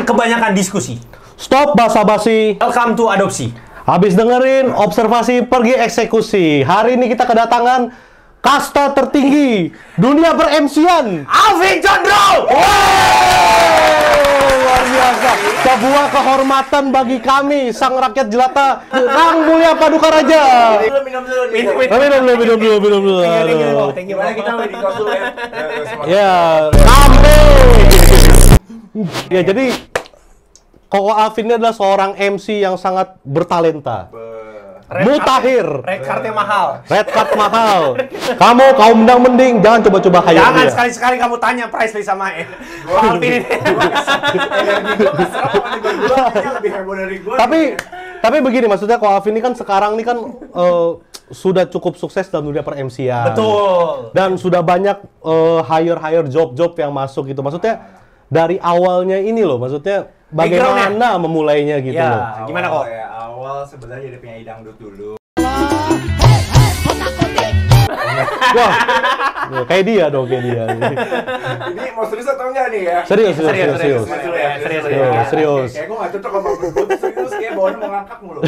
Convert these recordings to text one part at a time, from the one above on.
Jangan kebanyakan diskusi. Stop basa-basi. Welcome to adopsi. Habis dengerin observasi pergi eksekusi. Hari ini kita kedatangan kasta tertinggi dunia per-MC-an. Alvin Condro. Luar biasa. Sebuah kehormatan bagi kami, sang rakyat jelata, Rang Mulia Paduka Raja. Minum dulu. Minum dulu. Thank you. Mana kita di kos dulu ya? Ya, sampai. Ya, jadi Koko Alvin ini adalah seorang MC yang sangat bertalenta. Mutakhir. Red card-nya mahal. Red card mahal. Kamu kaum mendang mending jangan coba-coba hire Jangan dia. sekali-sekali kamu tanya price list sama Alvin ini. Lebih heboh dari gue. Tapi begini, maksudnya Ko Alvin ini kan sekarang ini kan sudah cukup sukses dalam dunia per-MC-an. Betul. Dan sudah banyak hire job-job yang masuk gitu. Maksudnya dari awalnya ini loh, maksudnya bagaimana memulainya gitu Ya, loh. gimana kok? Awal sebenarnya jadi penyanyi dangdut dulu. Wah, kayak dia dong, kayak dia. Ini mau serius atau enggak nih ya? Serius. Serius. Kayak gue gak cocok sama berdua serius, kayak bawahnya mau ngangkak mulu.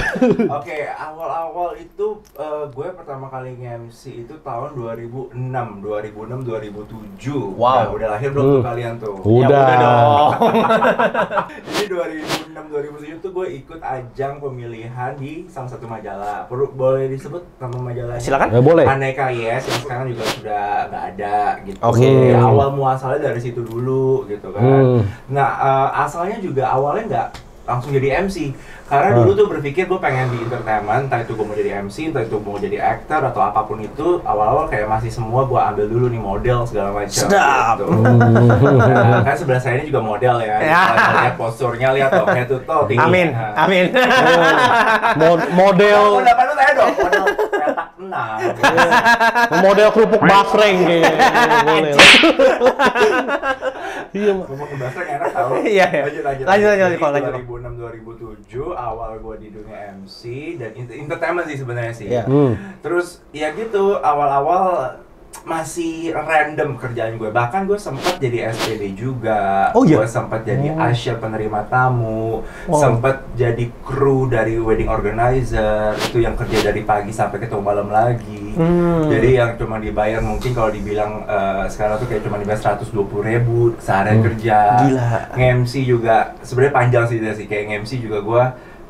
Oke, awal-awal itu gue pertama kali nge-MC itu tahun 2007. Wow. Nah, udah lahir belum tuh kalian tuh? Udah dong. Jadi 2006-2007 tuh gue ikut ajang pemilihan di salah satu majalah. Boleh disebut nama majalahnya? Silakan. Ya, boleh. Aneka Yes, yang sekarang juga sudah nggak ada gitu. Oke. Jadi awal muasalnya dari situ dulu gitu kan. Nah, asalnya juga awalnya nggak langsung jadi MC. Karena dulu tuh berpikir gue pengen di entertainment, entah itu gue mau jadi MC, entah itu mau jadi aktor atau apapun itu. Awal-awal kayak masih semua gue ambil dulu nih model segala macam. Sedap. Gitu. Nah, kan sebelah saya ini juga model ya. Kalau lihat posturnya, lihat dong, head to toe tinggi. Amin. Nah. Amin. Model Kalau dapat lu tanya dong, model petak 6. model kerupuk basreng kayaknya. Boleh. Iya, Ngomong ke bahasa enak tau. Iya. Lanjut, Ko, lanjut. 2006-2007 awal gue di dunia MC dan entertainment sih sebenarnya sih. Iya. Terus ya gitu awal-awal masih random kerjaan gue. Bahkan gue sempat jadi SPD juga. Oh iya? Gue sempat jadi usher penerima tamu. Wow. Sempat jadi kru dari wedding organizer. Itu yang kerja dari pagi sampai ketemu malam lagi. Jadi yang cuma dibayar mungkin kalau dibilang sekarang tuh kayak cuma dibayar 120.000 seharian kerja. Gila. Nge-MC juga sebenarnya panjang sih dia sih. Kayak nge-MC juga gue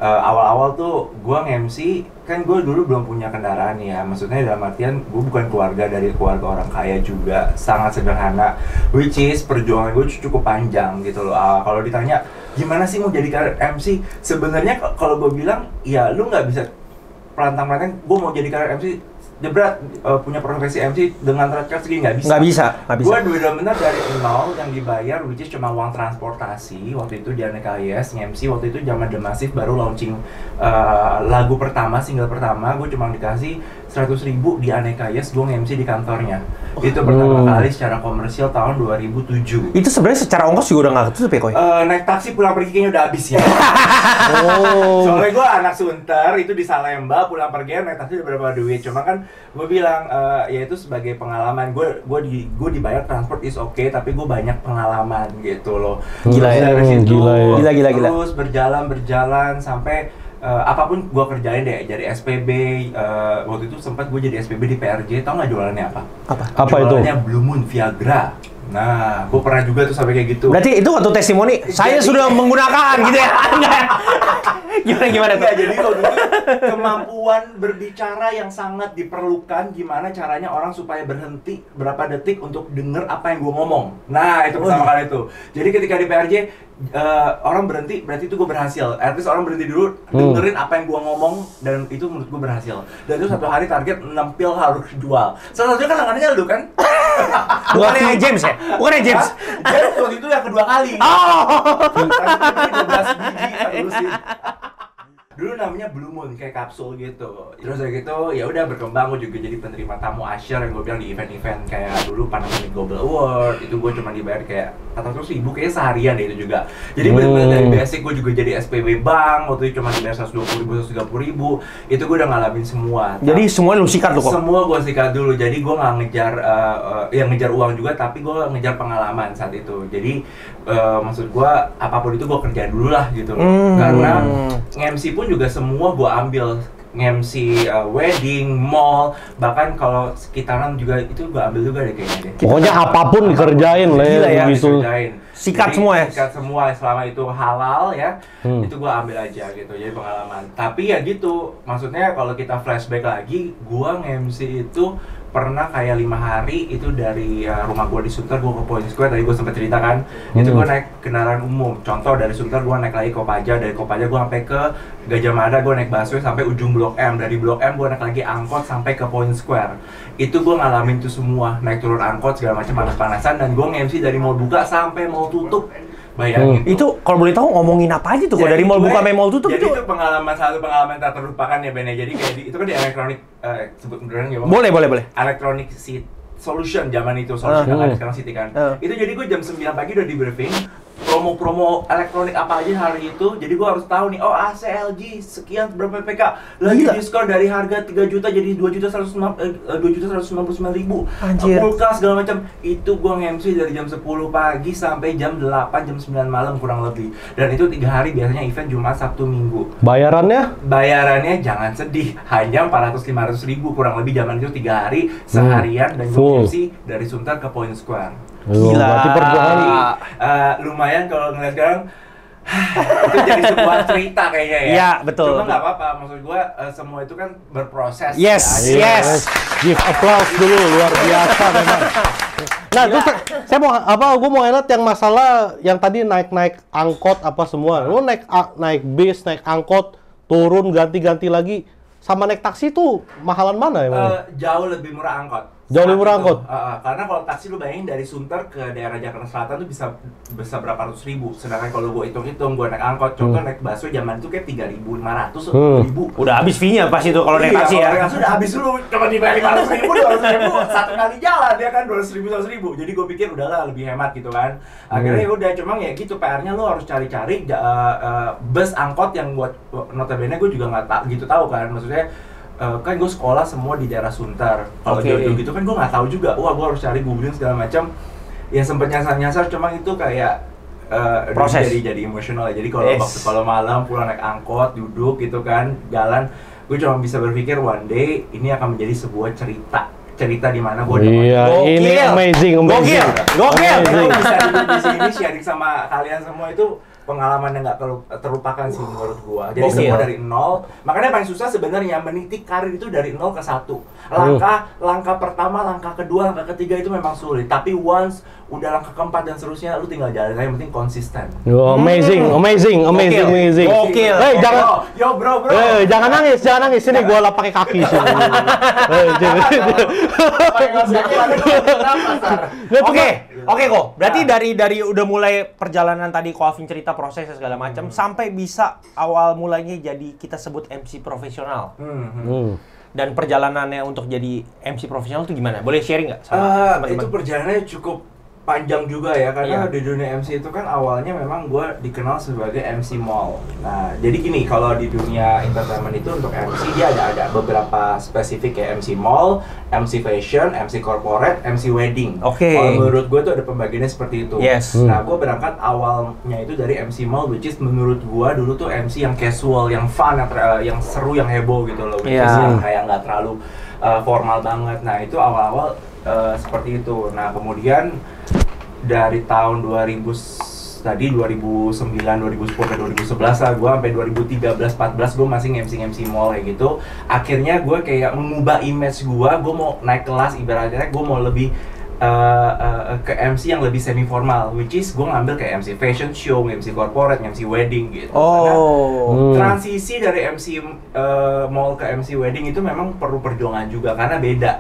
awal-awal tuh gue nge-MC kan gue dulu belum punya kendaraan ya, maksudnya dalam artian gue bukan keluarga dari keluarga orang kaya juga, sangat sederhana, which is perjuangan gue cukup panjang gitu loh. Kalau ditanya gimana sih mau jadi karir MC, sebenarnya kalau gue bilang ya lu nggak bisa pelantang-pelantang gue mau jadi karir MC jebret punya profesi MC dengan rate segini nggak bisa. Nggak bisa. Gue benar-benar dari nol yang dibayar, which is cuma uang transportasi waktu itu di Aneka Yes, MC waktu itu zaman The Massive baru launching lagu pertama, single pertama, gue cuma dikasih 100.000 di Aneka Yes, gue nge-MC di kantornya. Itu pertama kali secara komersial tahun 2007. Itu sebenarnya secara ongkos juga udah nggak ketutup ya, Koy? Naik taksi pulang pergi kayaknya udah habis ya. Soalnya gue anak Sunter, itu di Salemba, pulang pergi naik taksi udah berapa duit. Cuma kan gue bilang, ya itu sebagai pengalaman. Gue dibayar transport is okay, tapi gue banyak pengalaman gitu loh. Gila ya. Dari situ, Gila. terus berjalan sampai apapun gue kerjain deh, jadi SPB. Waktu itu sempat gue jadi SPB di PRJ. Tau nggak jualannya apa? Apa itu? Jualannya Blue Moon Viagra. Nah, gue pernah juga tuh sampai kayak gitu. Berarti itu waktu testimoni, saya sudah menggunakan gitu ya? Gimana tuh? Enggak, jadi kalau dulu kemampuan berbicara yang sangat diperlukan, gimana caranya orang supaya berhenti berapa detik untuk denger apa yang gue ngomong. Nah, itu pertama kali itu. Jadi ketika di PRJ, orang berhenti, berarti itu gue berhasil. At least orang berhenti dulu, dengerin apa yang gue ngomong, dan itu menurut gue berhasil. Dan itu satu hari target 6 pil harus jual. Salah satunya kan langganannya lu kan? Bukannya James ya? Bukannya James? Jadi waktu itu yang kedua kali. Oh! 12 biji saya lurusin. Dulu dulu namanya Blue Moon, kayak kapsul gitu. Terus dari gitu ya udah berkembang, gue juga jadi penerima tamu usher yang gue bilang di event-event kayak dulu Panasonic Global Award. Itu gue cuma dibayar kayak 400.000 kayaknya seharian deh itu juga. Jadi bener-bener dari basic gue juga jadi SPB bank, waktu itu cuma dibayar 120.000, 130.000. Itu gue udah ngalamin semua. Jadi semua lu sikat lu kok? Semua gue sikat dulu, jadi gue nggak ngejar ngejar uang juga, tapi gue ngejar pengalaman saat itu. Jadi maksud gue apapun itu gue kerjain dulu lah gitu. Karena MC pun juga semua gue ambil, MC wedding, mall, bahkan kalau sekitaran juga itu gue ambil juga deh kayaknya deh. Pokoknya apapun dikerjain lah ya, gitu. Sikat Jadi, semua ya? Sikat semua, selama itu halal ya, itu gue ambil aja gitu, jadi pengalaman. Tapi ya gitu, maksudnya kalau kita flashback lagi, gue nge-MC itu pernah kayak 5 hari itu dari rumah gue di Sunter, gue ke Point Square, tadi gue sempat cerita kan, itu gue naik kendaraan umum. Contoh dari Sunter gue naik lagi ke Kopaja, dari Kopaja gue sampai ke Gajah Mada, gue naik busway sampai ujung Blok M, dari Blok M gue naik lagi angkot sampai ke Point Square. Itu gue ngalamin itu semua, naik turun angkot segala macam, panas-panasan, dan gue nge-MC dari mall buka sampai mall tutup. Bayangin Itu kalau boleh tahu ngomongin apa aja tuh? Kalau dari mall buka sampai mall tutup jadi itu? itu satu pengalaman tak terlupakan ya Ben. Jadi kayak itu kan di elektronik, sebut beneran ya Bang? Boleh. Electronic Seat Solution zaman itu, Solution kan sekarang City kan. Itu jadi gue jam 9 pagi udah di briefing promo-promo elektronik apa aja hari itu. Jadi gue harus tahu nih, oh AC LG sekian berapa PK lagi diskon dari harga 3 juta jadi 2.199.000. Anjir. Kulkas segala macam. Itu gue nge-MC dari jam 10 pagi sampai jam 8 jam 9 malam kurang lebih. Dan itu 3 hari, biasanya event Jumat, Sabtu, Minggu. Bayarannya Jangan sedih, hanya 400-500 ribu kurang lebih zaman itu 3 hari seharian, dan gue MC dari Sunter ke Point Square. Gila. Berarti perjuangan Lumayan kalau ngeliat sekarang. Itu jadi sebuah cerita kayaknya ya. Iya, betul. Cuma nggak apa-apa, maksud gue semua itu kan berproses. Yes. Give applause dulu, luar biasa memang. Nah, terus saya gue mau highlight yang masalah yang tadi naik angkot apa semua. Lu naik bis, naik angkot, turun ganti-ganti lagi, sama naik taksi tuh mahalan mana emang? Jauh lebih murah angkot. Jauh lebih murah angkot? Karena kalau taksi lu bayangin dari Sunter ke daerah Jakarta Selatan tuh bisa berapa ratus ribu. Sedangkan kalau gue hitung-hitung, gue naik angkot, contoh naik busway zaman itu kayak 3.500 atau 2.000. Udah habis fee-nya pas itu kalau naik taksi ya? Iya, sudah habis dulu, cuma dibayar 500.000, 200.000 satu kali jalan dia kan 200.000, 100.000. Jadi gue pikir udahlah lebih hemat gitu kan. Akhirnya ya udah, cuma ya gitu PR-nya lu harus cari-cari bus angkot yang buat notabene gue juga nggak gitu tahu kan, maksudnya. Kan gue sekolah semua di daerah Sunter. Kalau jauh-jauh gitu kan gue nggak tahu juga. Wah, gue harus cari googling segala macam. Ya sempet nyasar-nyasar, cuma itu kayak proses. Jadi emosional ya. Jadi kalau malam pulang naik angkot, duduk gitu kan, jalan, gue cuma bisa berpikir one day ini akan menjadi sebuah cerita di mana gue ini amazing. Gokil. Bisa duduk di sini sharing sama kalian semua, itu pengalaman yang nggak terlupakan sih menurut gua. Jadi semua dari nol. Makanya paling susah sebenarnya meniti karir itu dari 0 ke 1. Langkah pertama, langkah kedua, langkah ketiga itu memang sulit. Tapi once udah langkah keempat dan seterusnya, lu tinggal jalan. Yang penting konsisten. Amazing. Gokil. Bro. Jangan nangis. Sini gua lap pakai kaki sini. Oke kok. Berarti dari udah mulai perjalanan tadi ko Alvin cerita prosesnya segala macam sampai bisa awal mulanya jadi kita sebut MC profesional. Dan perjalanannya untuk jadi MC profesional itu gimana? Boleh sharing nggak sama teman-teman? Itu perjalanannya cukup panjang juga ya, karena di dunia MC itu kan awalnya memang gue dikenal sebagai MC mall. Nah, jadi gini, kalau di dunia entertainment itu untuk MC dia ada beberapa spesifik ya, MC mall, MC fashion, MC corporate, MC wedding. Kalau menurut gue tuh ada pembagiannya seperti itu. Nah, gue berangkat awalnya itu dari MC mall, which is menurut gue dulu tuh MC yang casual, yang fun, yang seru, yang heboh gitu loh, which is yang kayak nggak terlalu formal banget. Nah, itu awal-awal seperti itu. Nah, kemudian dari tahun 2009, 2010, 2011 lah, gue sampai 2013-14 gue masih MC mall kayak gitu. Akhirnya gue kayak mengubah image gue mau naik kelas, ibaratnya gue mau lebih ke MC yang lebih semi formal, which is gue ngambil kayak MC fashion show, MC corporate, MC wedding gitu. Transisi dari MC mall ke MC wedding itu memang perlu perjuangan juga karena beda.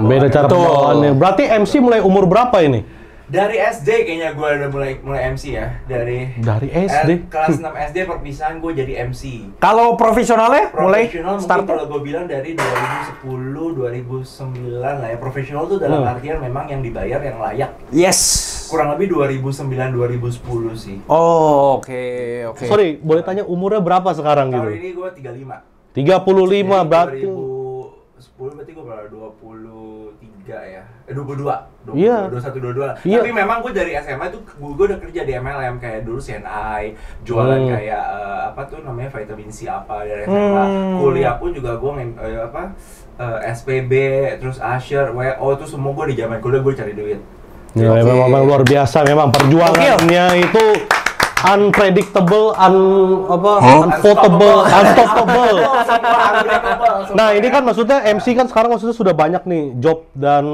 Beda cara pembawaannya. Berarti MC mulai umur berapa ini? Dari SD kayaknya gue udah mulai MC ya. Dari SD? Kelas 6 SD perpisahan gue jadi MC. Kalau profesionalnya mulai Profesional mungkin start? kalau gue bilang dari 2010, 2009 lah ya. Profesional tuh dalam artian memang yang dibayar yang layak. Yes. Kurang lebih 2009, 2010 sih. Oh, oke. Sorry, boleh tanya umurnya berapa sekarang Tahun gitu? ini gue 35. 35 berarti. 2010 berarti gue baru 23 ya. 22. Iya. 21, 22. Iya. Tapi memang gue dari SMA tuh gue udah kerja di MLM kayak dulu CNI, jualan kayak apa tuh namanya vitamin C apa dari SMA. Kuliah pun juga gue SPB, terus Usher, WO tuh semua gue di zaman kuliah gue cari duit. Ya, memang luar biasa memang perjuangannya itu unpredictable, unstoppable. Nah, ini kan maksudnya MC kan sekarang maksudnya sudah banyak nih job dan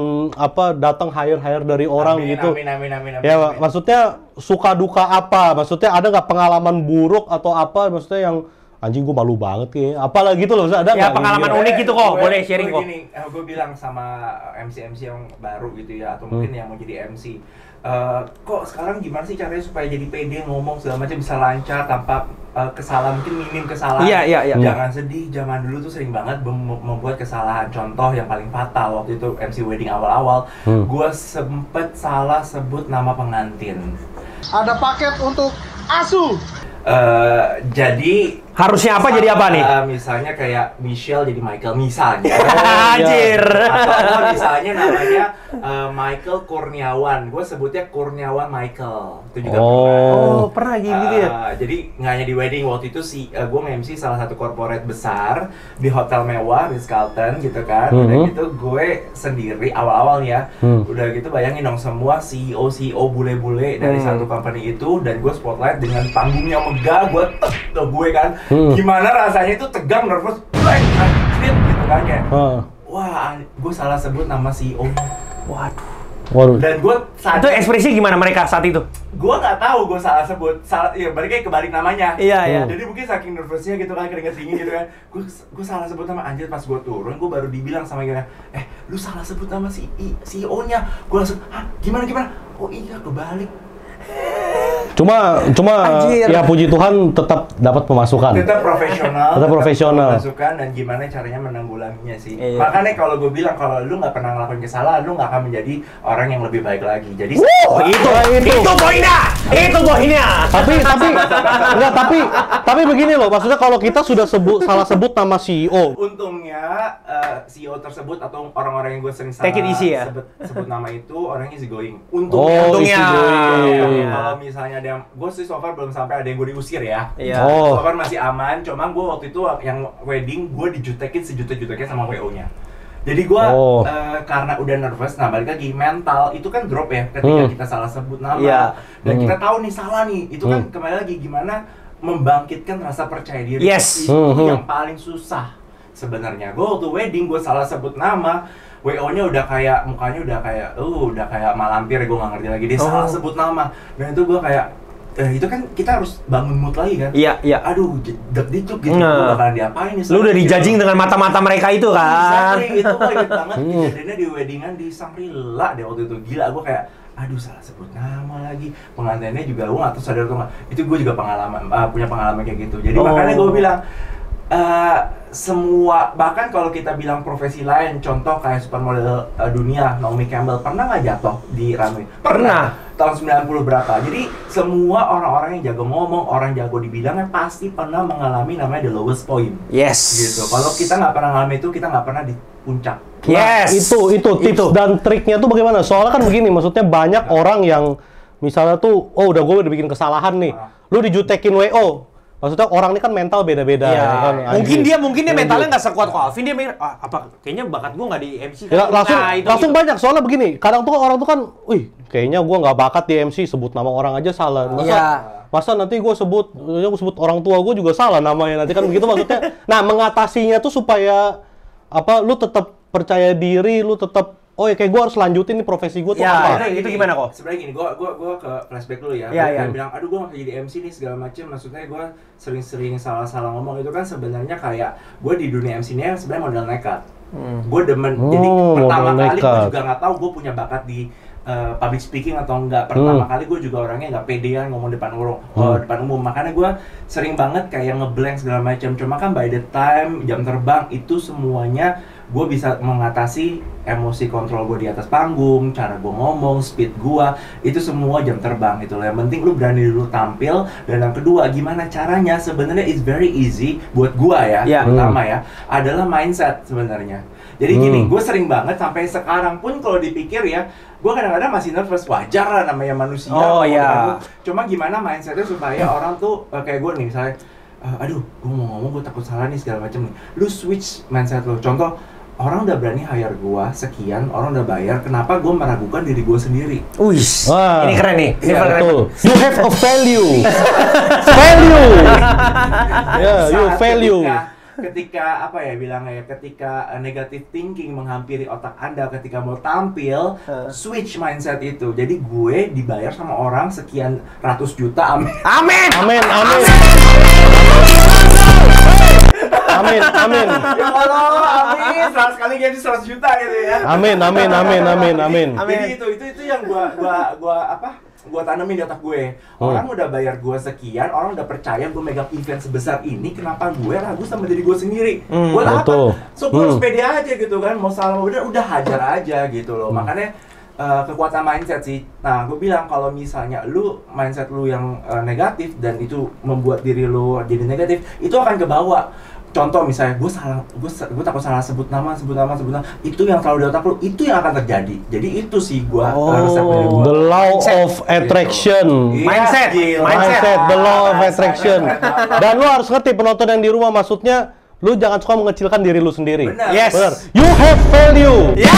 datang hire dari orang gitu. Amin. Ya, maksudnya suka duka apa? Maksudnya ada nggak pengalaman buruk atau apa? Maksudnya yang anjing gue malu banget kayaknya. Apalah gitu loh, ada Ya nggak? pengalaman unik gitu kok, boleh sharing kok. Gue bilang sama MC yang baru gitu ya, atau mungkin yang mau jadi MC. Kok sekarang gimana sih caranya supaya jadi pede ngomong segala macam bisa lancar tanpa kesalahan, mungkin minim kesalahan. Iya. Jangan sedih, zaman dulu tuh sering banget membuat kesalahan. Contoh yang paling fatal waktu itu MC wedding awal-awal, gue sempet salah sebut nama pengantin. Ada paket untuk Asu. Jadi Harusnya apa jadi apa nih? Misalnya kayak Michelle jadi Michael misalnya. Anjir. Atau misalnya namanya Michael Kurniawan. Gue sebutnya Kurniawan Michael. Itu juga pernah gitu ya. Jadi nggak hanya di wedding waktu itu gue nge-MC salah satu corporate besar di hotel mewah Ritz-Carlton gitu kan. Udah gitu gue sendiri awal-awal ya. Udah gitu bayangin dong semua CEO bule-bule dari satu company itu, dan gue spotlight dengan panggungnya megah, gue kan. Gimana rasanya itu tegang, nervous, gitu kan ya. Wah, gue salah sebut nama CEO. Waduh. Dan gue Itu ekspresi gimana mereka saat itu? gue nggak tahu gue salah sebut, ya balik kebalik namanya. Iya. Jadi mungkin saking nervousnya gitu kan, keringet dingin gitu kan. Gue salah sebut nama, anjir pas gue turun gue baru dibilang sama dia, lu salah sebut nama CEO-nya. Gue langsung, gimana? Oh iya, kebalik. Cuma Anjir. ya puji Tuhan tetap dapat pemasukan. Tetap profesional. Masukan dan gimana caranya menanggulanginya sih. Iya. Makanya kalau gue bilang kalau lu nggak pernah ngelakuin kesalahan, lu nggak akan menjadi orang yang lebih baik lagi. Jadi Itu poinnya. Tapi begini loh, maksudnya kalau kita sudah salah sebut nama CEO. untungnya CEO tersebut atau orang-orang yang gue sering salah Take it easy ya. sebut nama itu orangnya easy going. Untungnya. Kalau misalnya ada yang, gue sih so far belum sampai ada yang gue diusir ya. Iya. Oh. So far masih aman, cuma gue waktu itu yang wedding gue dijutekin sejuta-jutanya sama WO-nya. Jadi gue karena udah nervous, nah balik lagi mental itu kan drop ya ketika kita salah sebut nama. Iya. Dan kita tahu nih salah nih, itu kan kembali lagi gimana membangkitkan rasa percaya diri. Yes. Itu yang paling susah sebenarnya. Gue waktu wedding gue salah sebut nama, WO-nya udah kayak, mukanya udah kayak malampir, gue nggak ngerti lagi dia salah sebut nama. Dan itu gue kayak itu kan kita harus bangun mood lagi kan. Iya. Aduh, deg-deg gitu, gue bakalan diapain nih. Lu udah dijudging dengan mata-mata mereka itu kan. Exactly, itu gue inget banget kejadiannya di weddingan di Shangri-La deh waktu itu. Gila, gue kayak aduh salah sebut nama lagi, pengantinnya juga gue nggak tahu sadar atau nggak. Itu gue juga punya pengalaman kayak gitu. Jadi makanya gue bilang semua, bahkan kalau kita bilang profesi lain, contoh kayak supermodel dunia Naomi Campbell pernah nggak jatuh di runway? Pernah. Tahun 90 berapa. Jadi semua orang-orang yang jago ngomong, orang jago di bidangnya pasti pernah mengalami namanya the lowest point. Yes. Gitu. Kalau kita nggak pernah mengalami itu, kita nggak pernah di puncak. Nah, itu tips dan triknya tuh bagaimana? Soalnya kan begini, maksudnya banyak orang yang misalnya tuh, udah gue udah bikin kesalahan nih, lu dijutekin WO. Maksudnya orang ini kan mental beda-beda. Iya. Kan? Mungkin dia mentalnya nggak sekuat Alvin, dia mikir kayaknya bakat gua nggak di MC. Ya, langsung banyak, soalnya begini, kadang tuh orang tuh kan, kayaknya gua nggak bakat di MC, sebut nama orang aja salah. Masa nanti gue sebut orang tua gue juga salah namanya, nanti kan begitu maksudnya. Nah, mengatasinya tuh supaya lu tetap percaya diri, lu tetap kayak gue harus lanjutin nih profesi gue tuh apa? Itu gimana kok? Sebenarnya gini, gue ke flashback dulu ya. Gue bilang, aduh gue nggak jadi MC nih segala macem. Maksudnya gue sering salah ngomong. Itu kan sebenarnya kayak gue di dunia MC-nya sebenarnya modal nekat. Gue demen. Jadi pertama kali gue juga nggak tahu gue punya bakat di public speaking atau enggak. Pertama kali gue juga orangnya nggak pedean ngomong depan umum, makanya gue sering banget kayak ngeblank segala macam. Cuma kan by the time jam terbang itu semuanya gue bisa mengatasi emosi kontrol gue di atas panggung, cara gue ngomong, speed gue, itu semua jam terbang gitu loh. Yang penting lu berani dulu tampil, dan yang kedua gimana caranya sebenarnya is very easy buat gue ya, pertama ya, adalah mindset sebenarnya. Jadi gini, gue sering banget sampai sekarang pun kalau dipikir ya, gue kadang-kadang masih nervous, wajar lah namanya manusia. Oh iya. Cuma gimana mindsetnya supaya orang tuh kayak gue nih misalnya, aduh gue mau ngomong gue takut salah nih segala macam nih. Lu switch mindset lu. Contoh, orang udah berani hire gue sekian, orang udah bayar, kenapa gue meragukan diri gue sendiri? Wih, ini keren nih. Ini Ya, keren. betul. You have a value. Value. Yeah, you Saat value. ketika apa ya bilangnya ya, ketika negative thinking menghampiri otak Anda ketika mau tampil, switch mindset itu. Jadi gue dibayar sama orang sekian ratus juta, amin. Amin. Amin, amin. Amin, amin. Ya Allah, amin. 100 kali gaji 100 juta gitu ya. Amin, amin, amin, amin, amin. Jadi itu yang gua tanemin di otak gue. Orang udah bayar gue sekian, orang udah percaya gue megang event sebesar ini, kenapa gue ragu sama diri gue sendiri? Buat betul. apa? So gue harus pede aja gitu kan, mau salah mau benar udah hajar aja gitu loh. Makanya kekuatan mindset sih. Nah, gue bilang kalau misalnya mindset lu yang negatif dan itu membuat diri lu jadi negatif, itu akan kebawa. Contoh misalnya gue takut salah sebut nama, itu yang selalu di otak lu, itu yang akan terjadi. Jadi itu sih gue resep dari gue. The law of attraction. Mindset. Mindset, the law of attraction. Dan lu harus ngerti, penonton yang di rumah, maksudnya lu jangan suka mengecilkan diri lu sendiri. Benar. Yes. Benar. You have value. Ya.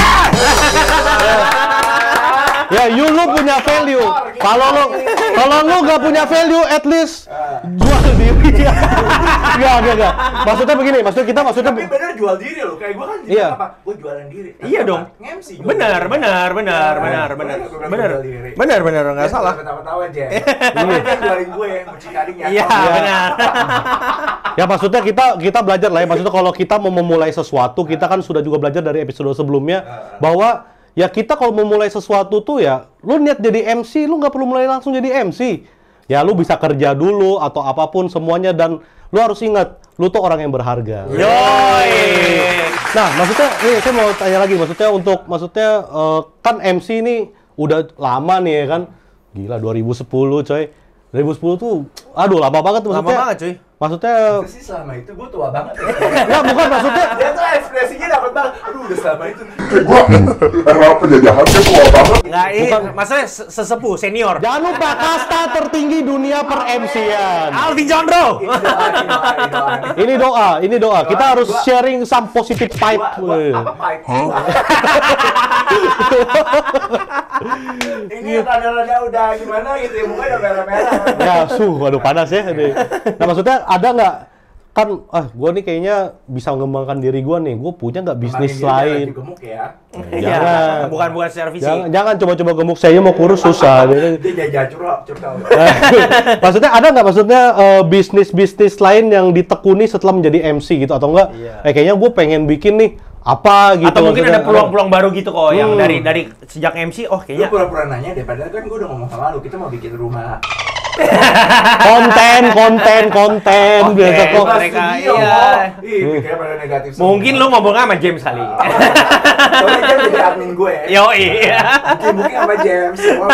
Ya, lu punya value. Kalau lu nggak punya value, at least jual diri. Enggak. Maksudnya begini, Tapi bener jual diri loh, kayak gue kan Iya. apa? Gue jualan diri. Iya dong. MC jual Benar, diri. benar, nggak salah. Tahu aja. Dia jualin gue mucikarinya. Iya, benar. Ya maksudnya kita belajar lah ya. Maksudnya kalau kita mau memulai sesuatu, kita kan sudah juga belajar dari episode sebelumnya bahwa ya kita kalau memulai sesuatu tuh ya, lu niat jadi MC, lu nggak perlu mulai langsung jadi MC. Ya lu bisa kerja dulu atau apapun semuanya, dan lu harus ingat, lu tuh orang yang berharga. Yoi. Nah, maksudnya nih saya mau tanya lagi, maksudnya kan MC ini udah lama nih ya kan. Gila 2010 coy. 2010 tuh aduh lama banget Lama banget cuy. Maksudnya Itu sih selama itu gue tua banget ya. ya bukan maksudnya Dia tuh ekspresinya dapet banget. Aduh udah selama itu. Era penjajahannya tua banget. Nggak, ini maksudnya sesepuh, senior. jangan lupa kasta tertinggi dunia per MC-an. Alvin Condro. Ini doa. Kita harus sharing some positive vibe. Apa pipe? Ini rada-rada udah gimana gitu ya, mukanya udah merah-merah. Ya, waduh panas ya. Nah, maksudnya ada nggak kan gue nih kayaknya bisa mengembangkan diri gue nih, gue punya nggak bisnis lain. Gemuk ya. Jangan. Bukan secara fisik. Jangan coba-coba gemuk, saya mau kurus susah. Dia jajan curhat. Maksudnya ada nggak bisnis lain yang ditekuni setelah menjadi MC gitu atau enggak? Kayaknya gue pengen bikin nih apa gitu. Atau mungkin maksudnya. ada peluang-peluang baru gitu kok yang dari sejak MC, Lu kayaknya pura-pura nanya deh, padahal kan gue udah ngomong sama lu, kita mau bikin rumah. konten biasa kok. mereka, Studio. iya. Ih, pikirnya pada negatif semua. Mungkin lu ngomong sama James kali. Soalnya dia jadi admin gue. Yoi. Mungkin sama James. Semua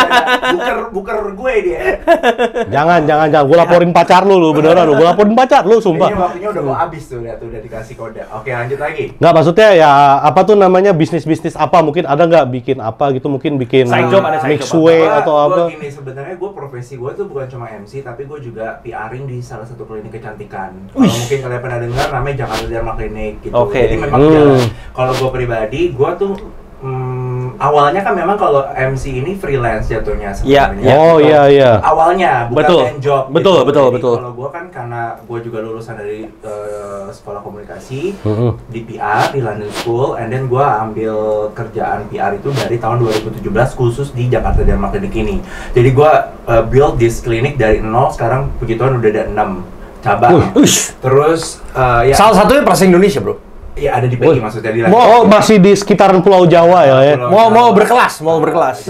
buker gue dia. Jangan. Gue laporin pacar lu beneran lu. Gue laporin pacar lu, sumpah. Kayaknya waktunya udah mau habis tuh, lihat tuh udah dikasih kode. Oke, lanjut lagi. Nggak, maksudnya ya apa tuh namanya bisnis apa? Mungkin ada nggak bikin apa gitu? Mungkin bikin Side job, ada side job mixway atau apa? Gue gini, sebenarnya gue profesi gue tuh bukan cuma MC, tapi gue juga PR-ing di salah satu klinik kecantikan. Kalau mungkin kalian pernah dengar namanya Jakarta Derma Clinic gitu. Oke. Jadi memang jalan. Kalau gue pribadi, gue tuh awalnya kan memang kalau MC ini freelance jatuhnya sebenarnya. Oh iya. Awalnya bukan Betul. main job. Betul. Jadi kalau gue kan karena gue juga lulusan dari sekolah komunikasi di PR di London School, and then gue ambil kerjaan PR itu dari tahun 2017 khusus di Jakarta Derma Clinic ini. Jadi gue build this clinic dari nol, sekarang puji Tuhan udah ada 6 cabang. Terus ya Salah satunya Plaza Indonesia, Bro. Iya, ada di PI maksudnya di Oh, masih di sekitaran Pulau Jawa ya. Mau berkelas.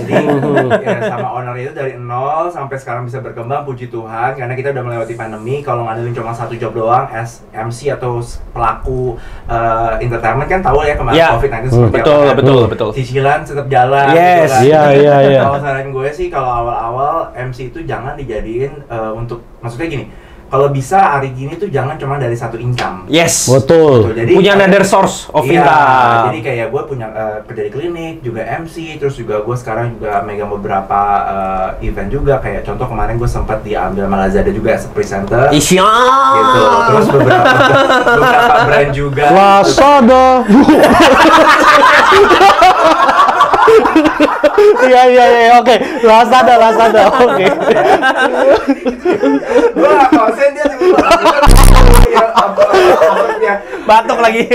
Jadi ya, sama owner itu dari 0 sampai sekarang bisa berkembang, puji Tuhan, karena kita udah melewati pandemi. Kalau ngandelin cuma satu job doang as MC atau pelaku entertainment kan tahu ya kemarin COVID-19 seperti betul. Cicilan tetap jalan. Yes. Gitu kan. Iya. Kalau saran gue sih kalau awal-awal MC itu jangan dijadiin untuk, maksudnya gini, kalau bisa hari gini tuh jangan cuma dari satu income. Yes. Betul. Jadi, punya another source of income. Jadi kayak gue punya kerja di klinik, juga MC, terus juga gue sekarang juga megang beberapa event juga. Kayak contoh kemarin gue sempat diambil sama Lazada juga as presenter. Isya. Gitu. Terus beberapa brand juga. Lazada. Iya, oke. Lazada, oke. Gue gak konsen dia Batuk lagi.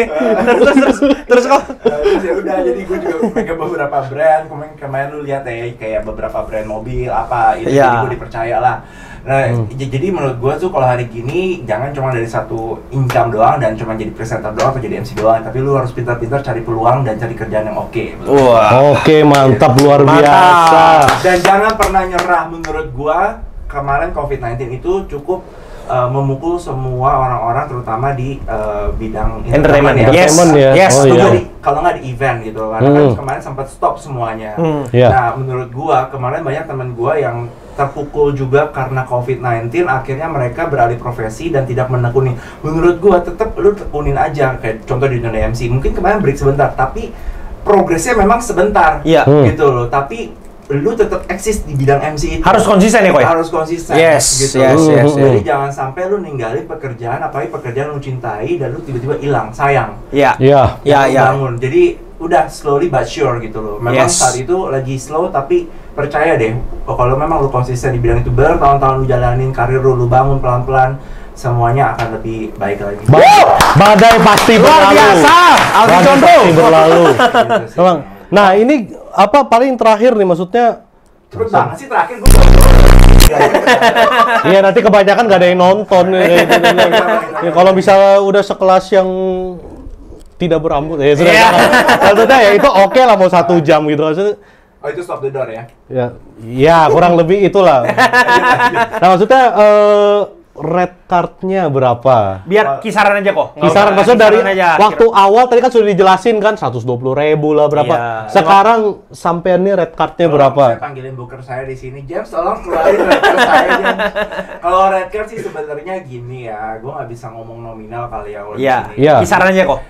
Terus kok. Terus ya udah, jadi gue juga pegang beberapa brand. Kemarin lu lihat ya, kayak beberapa brand mobil apa itu, jadi gue dipercaya lah. Nah, jadi menurut gue tuh kalau hari gini jangan cuma dari satu income doang dan cuma jadi presenter doang atau jadi MC doang, tapi lu harus pintar-pintar cari peluang dan cari kerjaan yang oke. Wah. Oke, mantap, luar biasa. Dan jangan pernah nyerah menurut gue. Kemarin COVID-19 itu cukup memukul semua orang-orang terutama di bidang entertainment ya. Yes, setuju. Kalau nggak di event gitu, karena kan kemarin sempat stop semuanya. Nah, menurut gua kemarin banyak teman gua yang terpukul juga karena COVID-19, akhirnya mereka beralih profesi dan tidak menekuni. Menurut gua tetap lu tekunin aja, kayak contoh di dunia MC, mungkin kemarin break sebentar, tapi progresnya memang sebentar, gitu loh. Tapi lu tetap eksis di bidang MC itu. Harus konsisten ya, Koy? Harus konsisten. Yes. Jadi jangan sampai lu ninggalin pekerjaan, apalagi pekerjaan lu cintai dan lu tiba-tiba hilang, sayang. Iya. Bangun. Jadi udah slowly but sure gitu loh. Memang saat itu lagi slow, tapi percaya deh, kalau memang lu konsisten di bidang itu bertahun-tahun lu jalanin karir lu bangun pelan-pelan, semuanya akan lebih baik lagi. Badai pasti berlalu. Luar biasa. Badai pasti berlalu. Gitu sih. Emang. Nah, ini apa paling terakhir nih, maksudnya? Cepet banget sih terakhir gue. Iya, nanti kebanyakan gak ada yang nonton kayak gitu. Ya, kalau misalnya udah sekelas yang tidak berambut ya sudah. Maksudnya ya itu oke lah, mau 1 jam gitu maksudnya. Oh, itu stop the door ya? Ya kurang lebih itulah. Nah, maksudnya red card-nya berapa? Biar kisaran aja kok. Kisaran, maksudnya dari waktu awal tadi kan sudah dijelasin kan 120.000 lah berapa. Iya. Sekarang sampean nih red card-nya berapa? Saya panggilin booker saya di sini, James tolong keluarin red card saya. Kalau red card sih sebenarnya gini ya, gue nggak bisa ngomong nominal kali ya. Iya. Kisaran aja kok.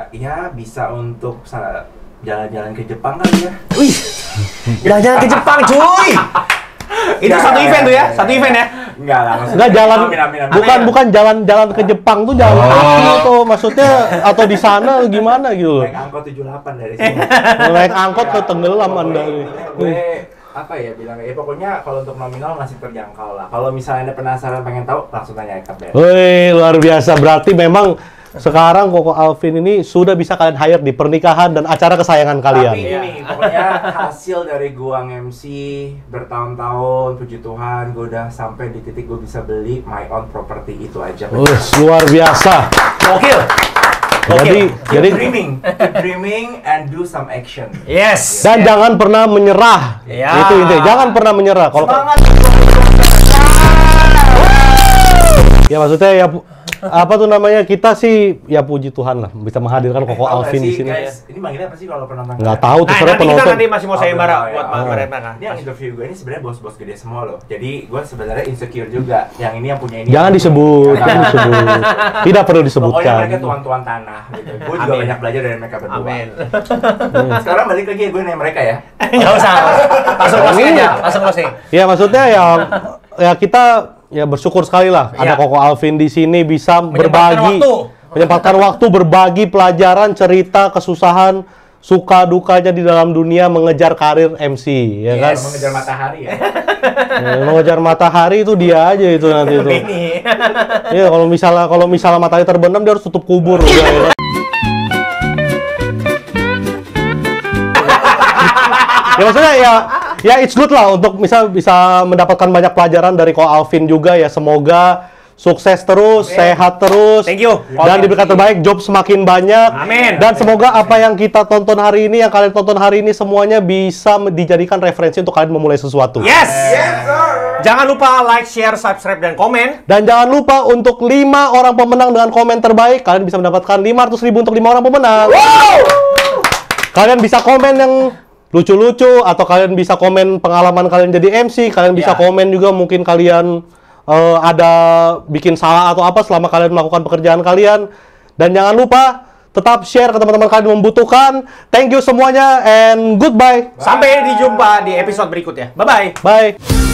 Ya bisa untuk jalan-jalan ke Jepang kali ya. Wih. Jalan-jalan ke Jepang, cuy. Itu satu event tuh ya? Satu event ya? Enggak lah, maksudnya. Enggak jalan, Amin. bukan jalan-jalan ke Jepang tuh jalan kaki tuh maksudnya, atau di sana gimana gitu. Naik angkot 78 dari sini. Naik angkot ke tenggelam Anda. Gue apa ya bilangnya, pokoknya kalau untuk nominal masih terjangkau lah. Kalau misalnya Anda penasaran pengen tahu, langsung tanya Eka Ben. Wih, luar biasa. Berarti memang sekarang Koko Alvin ini sudah bisa kalian hire di pernikahan dan acara kesayangan kalian. Tapi ini pokoknya hasil dari gua MC bertahun-tahun, puji Tuhan, gua udah sampai di titik gua bisa beli my own property, itu aja. Luar biasa. Gokil. Jadi keep dreaming and do some action. Yes. Dan jangan pernah menyerah. Ya. Itu intinya, jangan pernah menyerah. Kalau Semangat. ya maksudnya ya apa tuh namanya, kita sih ya puji Tuhan lah bisa menghadirkan Koko Alvin di sini. Guys, ini manggilnya apa sih kalau penonton? Nggak tahu, terserah nanti penonton. kita nanti masih mau sayembara buat mereka. Ini yang interview gue ini sebenarnya bos-bos gede semua loh. Jadi gue sebenarnya insecure juga. Yang ini yang punya ini. Jangan disebut, jangan disebut. Tidak perlu Pokoknya disebutkan. mereka tuan-tuan tanah gitu. Gue juga banyak belajar dari mereka berdua. Amin. Sekarang balik lagi gue nanya mereka ya. Nggak usah. Langsung closing aja. Langsung closing. Ya maksudnya ya kita ya bersyukur sekali lah ada Koko Alvin di sini bisa menyempatkan waktu berbagi pelajaran, cerita, kesusahan, suka dukanya di dalam dunia mengejar karir MC, ya kan? Mengejar matahari ya. Mengejar matahari itu dia aja itu nanti itu. Iya, kalau misalnya matahari terbenam dia harus tutup kubur udah, ya. Ya maksudnya ya it's good lah untuk bisa mendapatkan banyak pelajaran dari Ko Alvin juga ya. Semoga sukses terus, sehat terus. Thank you. Dan diberikan terbaik, job semakin banyak. Amin. Dan semoga apa yang kita tonton hari ini, yang kalian tonton hari ini semuanya bisa dijadikan referensi untuk kalian memulai sesuatu. Yes. Jangan lupa like, share, subscribe, dan komen. Dan jangan lupa untuk 5 orang pemenang dengan komen terbaik, kalian bisa mendapatkan 500.000 untuk 5 orang pemenang. Kalian bisa komen yang lucu-lucu, atau kalian bisa komen pengalaman kalian jadi MC, kalian bisa komen juga mungkin kalian ada bikin salah atau apa selama kalian melakukan pekerjaan kalian. Dan jangan lupa tetap share ke teman-teman kalian yang membutuhkan. Thank you semuanya and goodbye. Sampai dijumpa di episode berikutnya. Bye-bye. Bye.